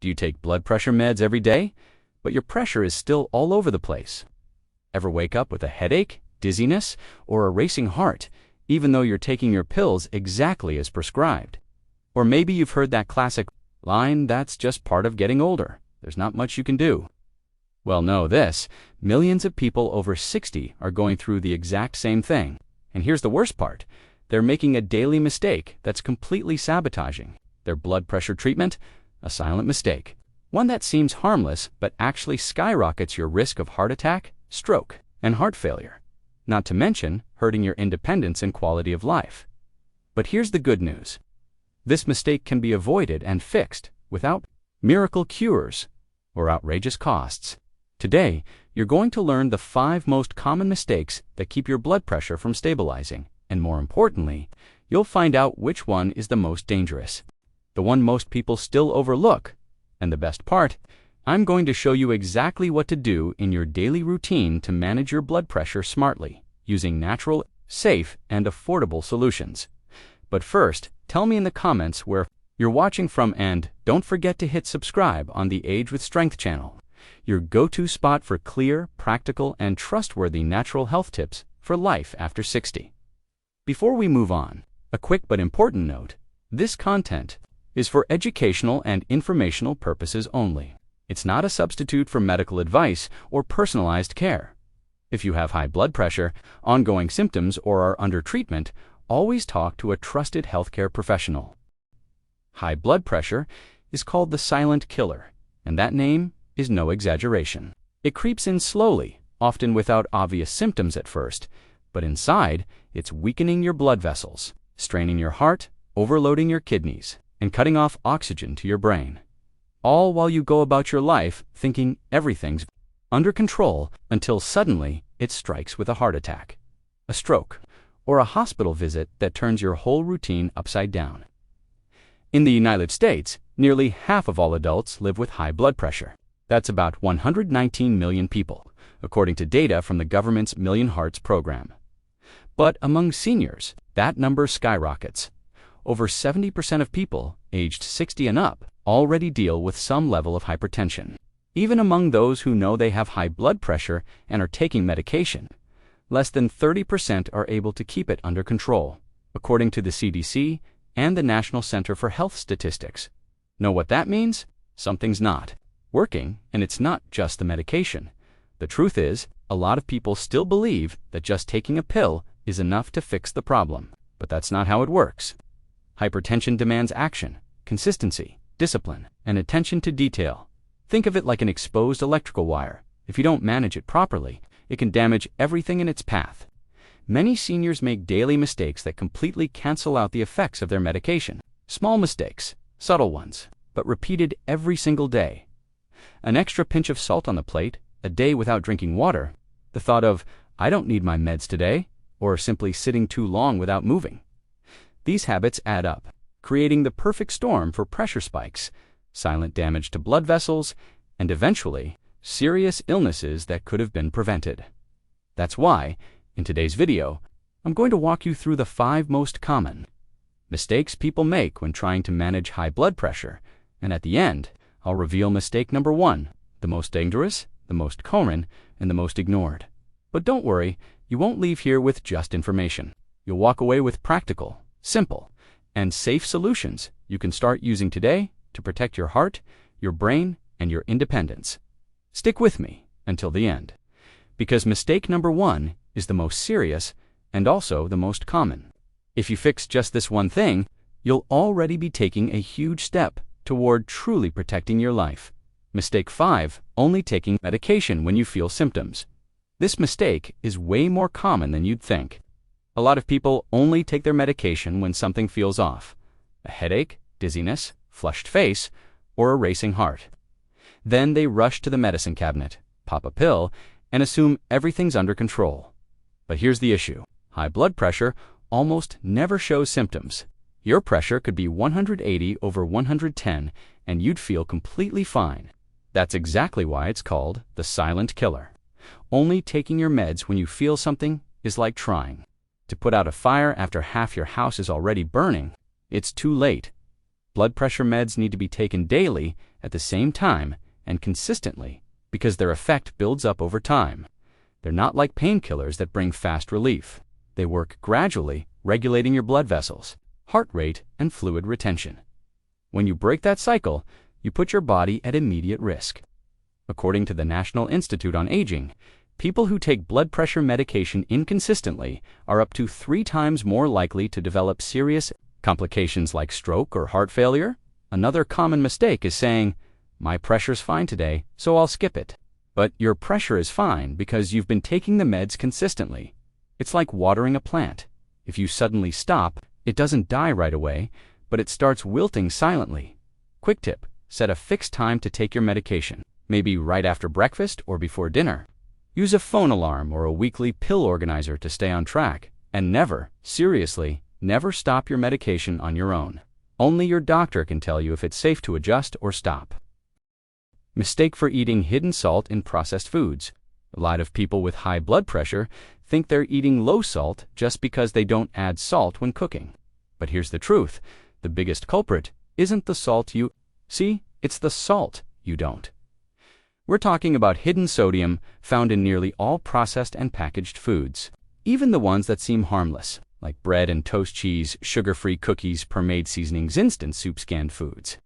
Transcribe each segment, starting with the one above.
Do you take blood pressure meds every day, but your pressure is still all over the place? Ever wake up with a headache, dizziness, or a racing heart, even though you're taking your pills exactly as prescribed? Or maybe you've heard that classic line, "That's just part of getting older. There's not much you can do." Well, know this: millions of people over 60 are going through the exact same thing. And here's the worst part: they're making a daily mistake that's completely sabotaging their blood pressure treatment, a silent mistake. One that seems harmless but actually skyrockets your risk of heart attack, stroke, and heart failure. Not to mention hurting your independence and quality of life. But here's the good news. This mistake can be avoided and fixed without miracle cures or outrageous costs. Today, you're going to learn the 5 most common mistakes that keep your blood pressure from stabilizing. And more importantly, you'll find out which one is the most dangerous, the one most people still overlook. And the best part, I'm going to show you exactly what to do in your daily routine to manage your blood pressure smartly, using natural, safe, and affordable solutions. But first, tell me in the comments where you're watching from, and don't forget to hit subscribe on the Age with Strength channel, your go-to spot for clear, practical, and trustworthy natural health tips for life after 60. Before we move on, a quick but important note: this content is for educational and informational purposes only. It's not a substitute for medical advice or personalized care. If you have high blood pressure, ongoing symptoms, or are under treatment, always talk to a trusted healthcare professional. High blood pressure is called the silent killer, and that name is no exaggeration. It creeps in slowly, often without obvious symptoms at first, but inside, it's weakening your blood vessels, straining your heart, overloading your kidneys, and cutting off oxygen to your brain. All while you go about your life thinking everything's under control until suddenly it strikes with a heart attack, a stroke, or a hospital visit that turns your whole routine upside down. In the United States, nearly half of all adults live with high blood pressure. That's about 119 million people, according to data from the government's Million Hearts program. But among seniors, that number skyrockets. Over 70% of people aged 60 and up already deal with some level of hypertension. Even among those who know they have high blood pressure and are taking medication, less than 30% are able to keep it under control, according to the CDC and the National Center for Health Statistics. Know what that means? Something's not working, and it's not just the medication. The truth is, a lot of people still believe that just taking a pill is enough to fix the problem. But that's not how it works. Hypertension demands action, consistency, discipline, and attention to detail. Think of it like an exposed electrical wire. If you don't manage it properly, it can damage everything in its path. Many seniors make daily mistakes that completely cancel out the effects of their medication. Small mistakes, subtle ones, but repeated every single day. An extra pinch of salt on the plate, a day without drinking water, the thought of, "I don't need my meds today," or simply sitting too long without moving. These habits add up, creating the perfect storm for pressure spikes, silent damage to blood vessels, and eventually, serious illnesses that could have been prevented. That's why, in today's video, I'm going to walk you through the 5 most common mistakes people make when trying to manage high blood pressure, and at the end, I'll reveal mistake number 1, the most dangerous, the most common, and the most ignored. But don't worry, you won't leave here with just information. You'll walk away with practical, simple, and safe solutions you can start using today to protect your heart, your brain, and your independence. Stick with me until the end, because mistake number 1 is the most serious and also the most common. If you fix just this one thing, you'll already be taking a huge step toward truly protecting your life. Mistake 5, only taking medication when you feel symptoms. This mistake is way more common than you'd think. A lot of people only take their medication when something feels off: a headache, dizziness, flushed face, or a racing heart. Then they rush to the medicine cabinet, pop a pill, and assume everything's under control. But here's the issue. High blood pressure almost never shows symptoms. Your pressure could be 180 over 110, and you'd feel completely fine. That's exactly why it's called the silent killer. Only taking your meds when you feel something is like trying to put out a fire after half your house is already burning. It's too late. Blood pressure meds need to be taken daily at the same time and consistently because their effect builds up over time. They're not like painkillers that bring fast relief. They work gradually, regulating your blood vessels, heart rate, and fluid retention. When you break that cycle, you put your body at immediate risk. According to the National Institute on Aging, people who take blood pressure medication inconsistently are up to 3 times more likely to develop serious complications like stroke or heart failure. Another common mistake is saying, "My pressure's fine today, so I'll skip it." But your pressure is fine because you've been taking the meds consistently. It's like watering a plant. If you suddenly stop, it doesn't die right away, but it starts wilting silently. Quick tip: set a fixed time to take your medication, maybe right after breakfast or before dinner. Use a phone alarm or a weekly pill organizer to stay on track, and never, seriously, never stop your medication on your own. Only your doctor can tell you if it's safe to adjust or stop. Mistake for eating hidden salt in processed foods. A lot of people with high blood pressure think they're eating low salt just because they don't add salt when cooking. But here's the truth: the biggest culprit isn't the salt you see, it's the salt you don't. We're talking about hidden sodium found in nearly all processed and packaged foods, even the ones that seem harmless, like bread and toast cheese, sugar-free cookies, per-made seasonings, instant soups, canned foods.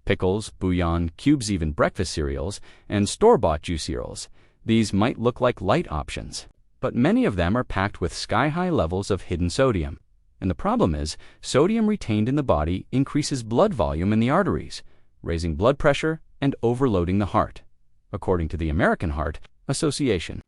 Pickles, bouillon, cubes, even breakfast cereals, and store-bought juice cereals. These might look like light options, but many of them are packed with sky-high levels of hidden sodium. And the problem is, sodium retained in the body increases blood volume in the arteries, raising blood pressure and overloading the heart. According to the American Heart Association,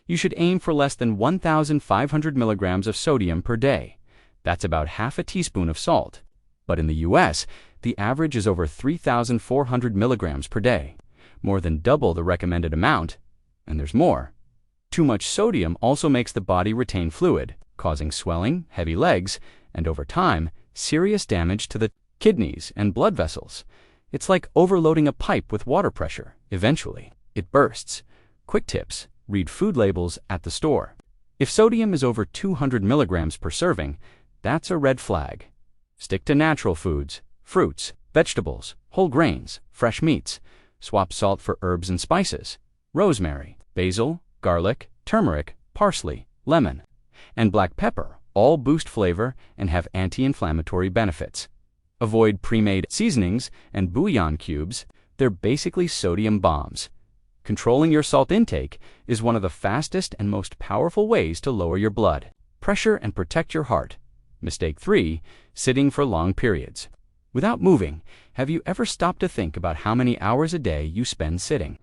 you should aim for less than 1,500 milligrams of sodium per day. That's about half a teaspoon of salt. But in the US, the average is over 3,400 milligrams per day, more than double the recommended amount. And there's more. Too much sodium also makes the body retain fluid, causing swelling, heavy legs, and over time, serious damage to the kidneys and blood vessels. It's like overloading a pipe with water pressure. Eventually, it bursts. Quick tips: read food labels at the store. If sodium is over 200 milligrams per serving, that's a red flag. Stick to natural foods, fruits, vegetables, whole grains, fresh meats. Swap salt for herbs and spices: rosemary, basil, garlic, turmeric, parsley, lemon, and black pepper all boost flavor and have anti-inflammatory benefits. Avoid pre-made seasonings and bouillon cubes. They're basically sodium bombs. Controlling your salt intake is one of the fastest and most powerful ways to lower your blood pressure and protect your heart. Mistake 3: sitting for long periods. Without moving, have you ever stopped to think about how many hours a day you spend sitting?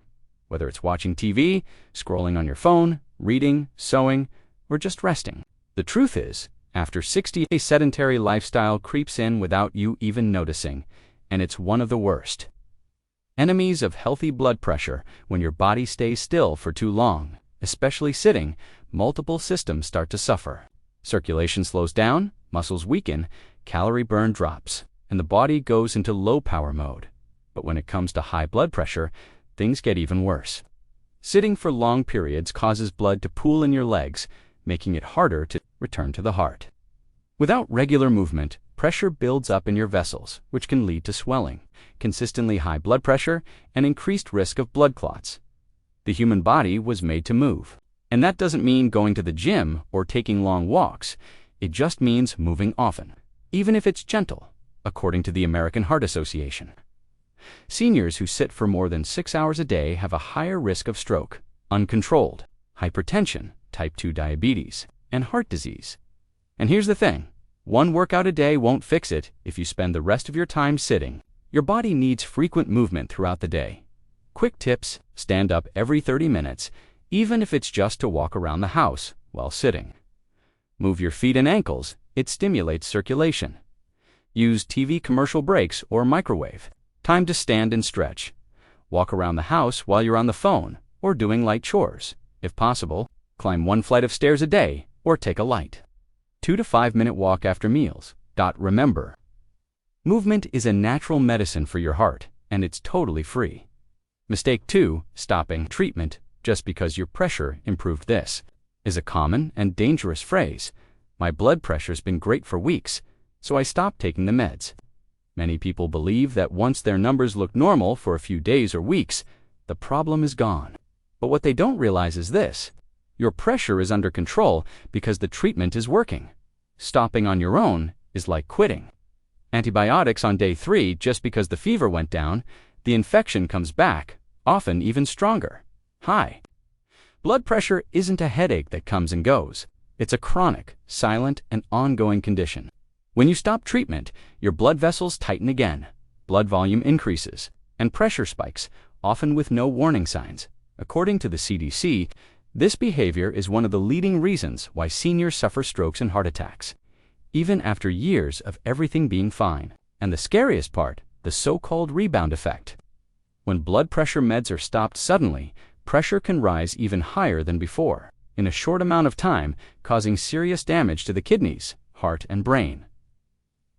Whether it's watching TV, scrolling on your phone, reading, sewing, or just resting. The truth is, after 60, a sedentary lifestyle creeps in without you even noticing, and it's one of the worst enemies of healthy blood pressure. When your body stays still for too long, especially sitting, multiple systems start to suffer. Circulation slows down, muscles weaken, calorie burn drops, and the body goes into low power mode. But when it comes to high blood pressure, things get even worse. Sitting for long periods causes blood to pool in your legs, making it harder to return to the heart. Without regular movement, pressure builds up in your vessels, which can lead to swelling, consistently high blood pressure, and increased risk of blood clots. The human body was made to move. And that doesn't mean going to the gym or taking long walks. It just means moving often, even if it's gentle, according to the American Heart Association. Seniors who sit for more than 6 hours a day have a higher risk of stroke, uncontrolled, hypertension, type 2 diabetes, and heart disease. And here's the thing: one workout a day won't fix it if you spend the rest of your time sitting. Your body needs frequent movement throughout the day. Quick tips: stand up every 30 minutes, even if it's just to walk around the house while sitting. Move your feet and ankles. It stimulates circulation. Use TV commercial breaks or microwave. Time to stand and stretch. Walk around the house while you're on the phone or doing light chores. If possible, climb 1 flight of stairs a day or take a light 2 to 5 minute walk after meals. Remember, movement is a natural medicine for your heart, and it's totally free. Mistake 2: stopping treatment just because your pressure improved. This is a common and dangerous phrase. My blood pressure's been great for weeks, so I stopped taking the meds. Many people believe that once their numbers look normal for a few days or weeks, the problem is gone. But what they don't realize is this: your pressure is under control because the treatment is working. Stopping on your own is like quitting antibiotics on day 3 just because the fever went down. The infection comes back, often even stronger. High blood pressure isn't a headache that comes and goes. It's a chronic, silent, and ongoing condition. When you stop treatment, your blood vessels tighten again, blood volume increases, and pressure spikes, often with no warning signs. According to the CDC, this behavior is one of the leading reasons why seniors suffer strokes and heart attacks, even after years of everything being fine. And the scariest part, the so-called rebound effect. When blood pressure meds are stopped suddenly, pressure can rise even higher than before, in a short amount of time, causing serious damage to the kidneys, heart, and brain.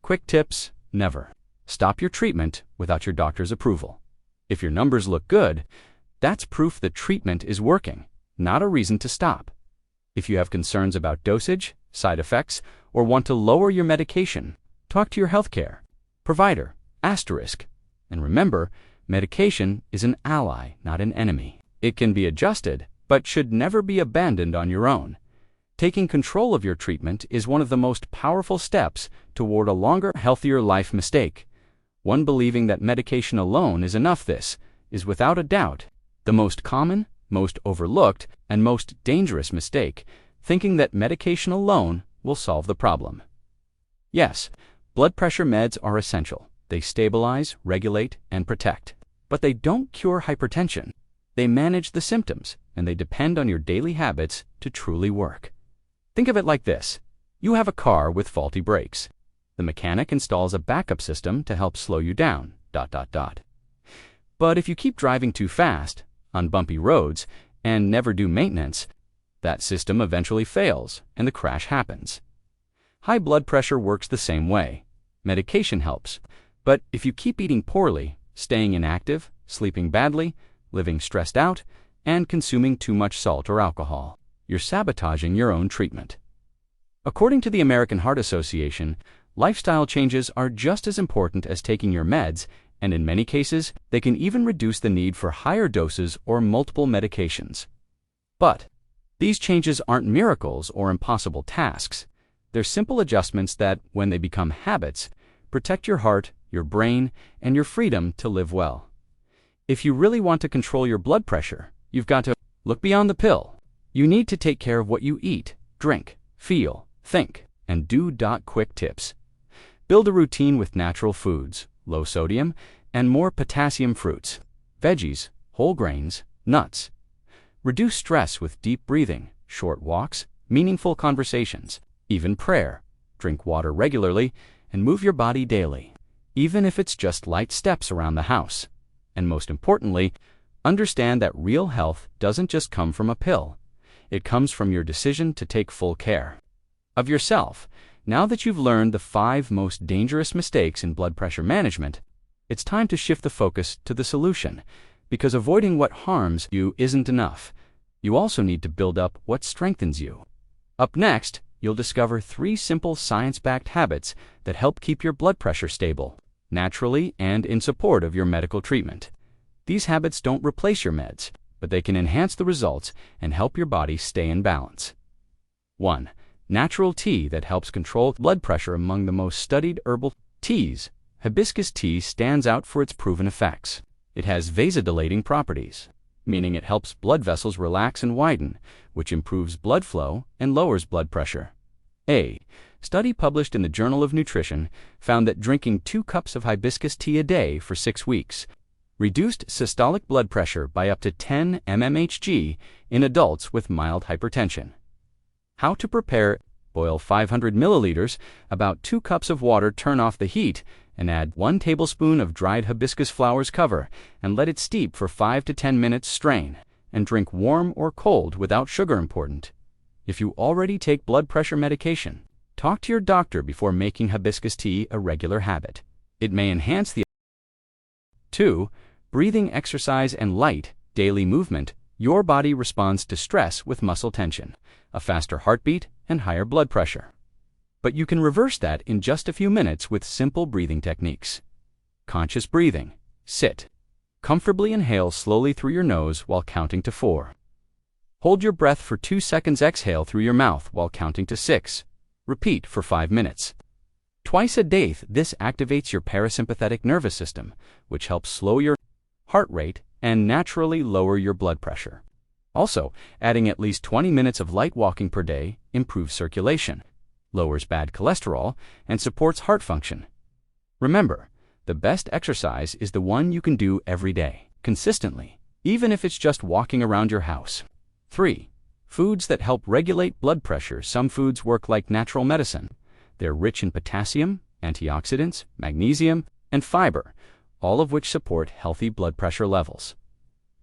Quick tips: never stop your treatment without your doctor's approval. If your numbers look good, that's proof the treatment is working, not a reason to stop. If you have concerns about dosage, side effects, or want to lower your medication, talk to your healthcare provider. And remember, medication is an ally, not an enemy. It can be adjusted, but should never be abandoned on your own. Taking control of your treatment is one of the most powerful steps toward a longer, healthier life. Mistake one: believing that medication alone is enough. This is without a doubt the most common, most overlooked, and most dangerous mistake, thinking that medication alone will solve the problem. Yes, blood pressure meds are essential. They stabilize, regulate, and protect. But they don't cure hypertension. They manage the symptoms, and they depend on your daily habits to truly work. Think of it like this: you have a car with faulty brakes. The mechanic installs a backup system to help slow you down, ... But if you keep driving too fast, on bumpy roads, and never do maintenance, that system eventually fails, and the crash happens. High blood pressure works the same way. Medication helps, but if you keep eating poorly, staying inactive, sleeping badly, living stressed out, and consuming too much salt or alcohol, you're sabotaging your own treatment. According to the American Heart Association, lifestyle changes are just as important as taking your meds, and in many cases, they can even reduce the need for higher doses or multiple medications. But these changes aren't miracles or impossible tasks. They're simple adjustments that, when they become habits, protect your heart, your brain, and your freedom to live well. If you really want to control your blood pressure, you've got to look beyond the pill. You need to take care of what you eat, drink, feel, think, and do. Quick tips: build a routine with natural foods, low sodium, and more potassium fruits, veggies, whole grains, nuts. Reduce stress with deep breathing, short walks, meaningful conversations, even prayer. Drink water regularly, and move your body daily, even if it's just light steps around the house. And most importantly, understand that real health doesn't just come from a pill. It comes from your decision to take full care of yourself. Now that you've learned the 5 most dangerous mistakes in blood pressure management, it's time to shift the focus to the solution, because avoiding what harms you isn't enough. You also need to build up what strengthens you. Up next, you'll discover 3 simple science-backed habits that help keep your blood pressure stable, naturally and in support of your medical treatment. These habits don't replace your meds, but they can enhance the results and help your body stay in balance. 1. Natural tea that helps control blood pressure. Among the most studied herbal teas, hibiscus tea stands out for its proven effects. It has vasodilating properties, meaning it helps blood vessels relax and widen, which improves blood flow and lowers blood pressure. A study published in the Journal of Nutrition found that drinking 2 cups of hibiscus tea a day for 6 weeks reduced systolic blood pressure by up to 10 mmHg in adults with mild hypertension. How to prepare: boil 500 milliliters, about 2 cups of water, turn off the heat, and add 1 tablespoon of dried hibiscus flowers. Cover and let it steep for 5 to 10 minutes. Strain and drink warm or cold without sugar. Important: if you already take blood pressure medication, talk to your doctor before making hibiscus tea a regular habit. It may enhance the 2. Breathing exercise and light, daily movement. Your body responds to stress with muscle tension, a faster heartbeat, and higher blood pressure. But you can reverse that in just a few minutes with simple breathing techniques. Conscious breathing. Sit. Comfortably inhale slowly through your nose while counting to 4. Hold your breath for 2 seconds. Exhale through your mouth while counting to 6. Repeat for 5 minutes. Twice a day, this activates your parasympathetic nervous system, which helps slow your heart rate and naturally lower your blood pressure. Also, adding at least 20 minutes of light walking per day improves circulation, lowers bad cholesterol, and supports heart function. Remember, the best exercise is the one you can do every day, consistently, even if it's just walking around your house. 3. Foods that help regulate blood pressure. Some foods work like natural medicine. They're rich in potassium, antioxidants, magnesium, and fiber, all of which support healthy blood pressure levels.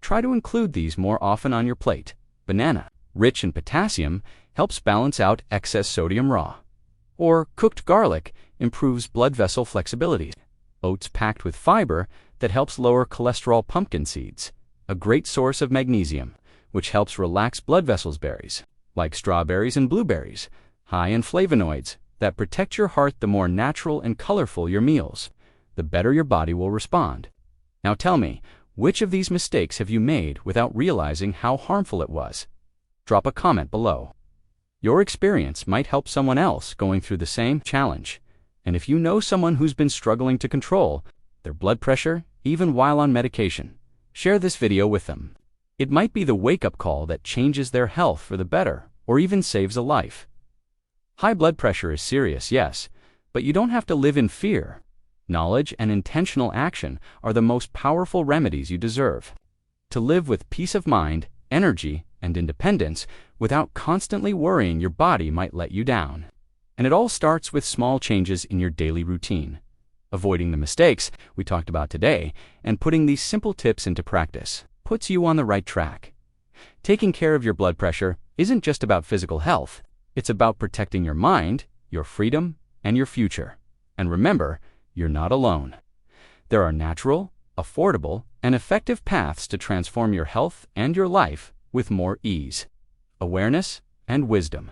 Try to include these more often on your plate. Banana, rich in potassium, helps balance out excess sodium raw. Or cooked garlic improves blood vessel flexibility. Oats packed with fiber that helps lower cholesterol. Pumpkin seeds, a great source of magnesium, which helps relax blood vessels. Berries, like strawberries and blueberries, high in flavonoids that protect your heart. The more natural and colorful your meals, the better your body will respond. Now tell me, which of these mistakes have you made without realizing how harmful it was? Drop a comment below. Your experience might help someone else going through the same challenge. And if you know someone who's been struggling to control their blood pressure, even while on medication, share this video with them. It might be the wake-up call that changes their health for the better, or even saves a life. High blood pressure is serious, yes, but you don't have to live in fear. Knowledge and intentional action are the most powerful remedies you deserve. To live with peace of mind, energy, and independence without constantly worrying your body might let you down. And it all starts with small changes in your daily routine. Avoiding the mistakes we talked about today and putting these simple tips into practice puts you on the right track. Taking care of your blood pressure isn't just about physical health. It's about protecting your mind, your freedom, and your future. And remember, you're not alone. There are natural, affordable, and effective paths to transform your health and your life with more ease, awareness, and wisdom.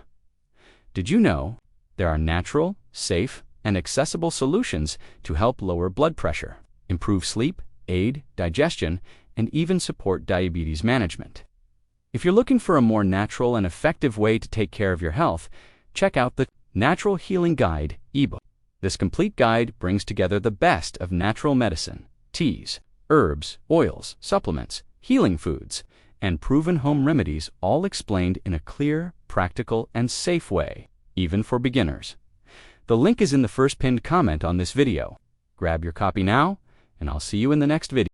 Did you know there are natural, safe, and accessible solutions to help lower blood pressure, improve sleep, aid digestion, and even support diabetes management? If you're looking for a more natural and effective way to take care of your health, check out the Natural Healing Guide ebook. This complete guide brings together the best of natural medicine, teas, herbs, oils, supplements, healing foods, and proven home remedies, all explained in a clear, practical, and safe way, even for beginners. The link is in the first pinned comment on this video. Grab your copy now, and I'll see you in the next video.